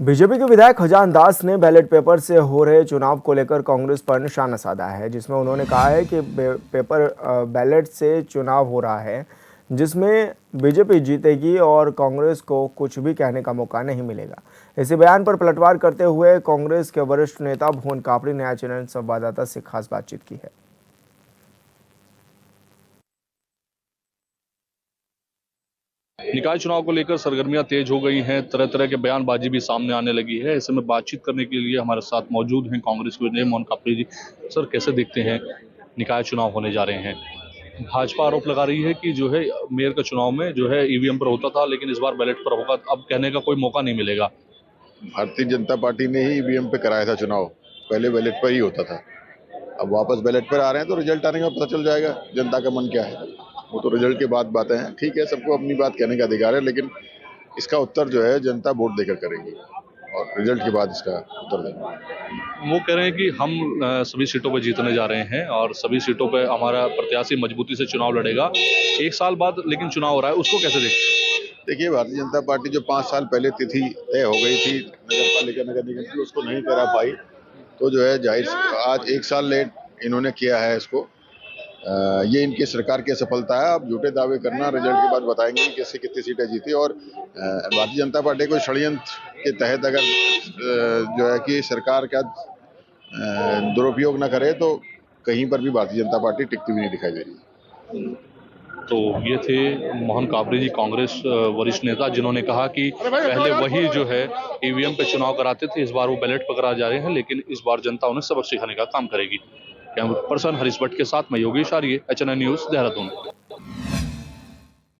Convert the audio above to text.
BJP के विधायक खजान दास ने बैलेट पेपर से हो रहे चुनाव को लेकर कांग्रेस पर निशाना साधा है, जिसमें उन्होंने कहा है कि बैलेट से चुनाव हो रहा है जिसमें बीजेपी जीतेगी और कांग्रेस को कुछ भी कहने का मौका नहीं मिलेगा। इसी बयान पर पलटवार करते हुए कांग्रेस के वरिष्ठ नेता भुवन कापड़ी ने आज चैनल संवाददाता से खास बातचीत की है। निकाय चुनाव को लेकर सरगर्मियां तेज हो गई हैं, तरह तरह के बयानबाजी भी सामने आने लगी है। ऐसे में बातचीत करने के लिए हमारे साथ मौजूद हैं कांग्रेस के विजय भुवन कापड़ी जी। सर, कैसे देखते हैं निकाय चुनाव होने जा रहे हैं? भाजपा आरोप लगा रही है कि जो है मेयर का चुनाव में जो है ईवीएम पर होता था, लेकिन इस बार बैलेट पर होगा। अब कहने का कोई मौका नहीं मिलेगा। भारतीय जनता पार्टी ने ही ईवीएम पे कराया था चुनाव, पहले बैलेट पर ही होता था। अब वापस बैलेट पर आ रहे हैं तो रिजल्ट आने का पता चल जाएगा जनता का मन क्या है। वो तो रिजल्ट के बाद बातें हैं। ठीक है, सबको अपनी बात कहने का अधिकार है, लेकिन इसका उत्तर जो है जनता वोट देकर करेगी और रिजल्ट के बाद इसका उत्तर देंगे। वो कह रहे हैं कि हम सभी सीटों पर जीतने जा रहे हैं और सभी सीटों पर हमारा प्रत्याशी मजबूती से चुनाव लड़ेगा। 1 साल बाद लेकिन चुनाव हो रहा है, उसको कैसे देखते हैं? देखिए, भारतीय जनता पार्टी जो 5 साल पहले तिथि तय हो गई थी नगर पालिका नगर निगम की, उसको नहीं करा पाई, तो जो है जाहिर आज 1 साल लेट इन्होंने किया है इसको। ये इनकी सरकार की सफलता है। अब झूठे दावे करना, रिजल्ट के बाद बताएंगे कि किससे कितनी सीटें जीती। और भारतीय जनता पार्टी को षड्यंत्र के तहत अगर जो है कि सरकार का दुरुपयोग न करे तो कहीं पर भी भारतीय जनता पार्टी टिकती भी नहीं दिखाई दे रही। तो ये थे मोहन काबरी जी, कांग्रेस वरिष्ठ नेता, जिन्होंने कहा कि पहले वही जो है ईवीएम पे चुनाव कराते थे, इस बार वो बैलेट पर करा जा रहे हैं, लेकिन इस बार जनता उन्हें सबक सिखाने का काम करेगी। कैमरा पर्सन हरीश भट्ट के साथ मैं योगेश आर्य, HNI न्यूज़, देहरादून।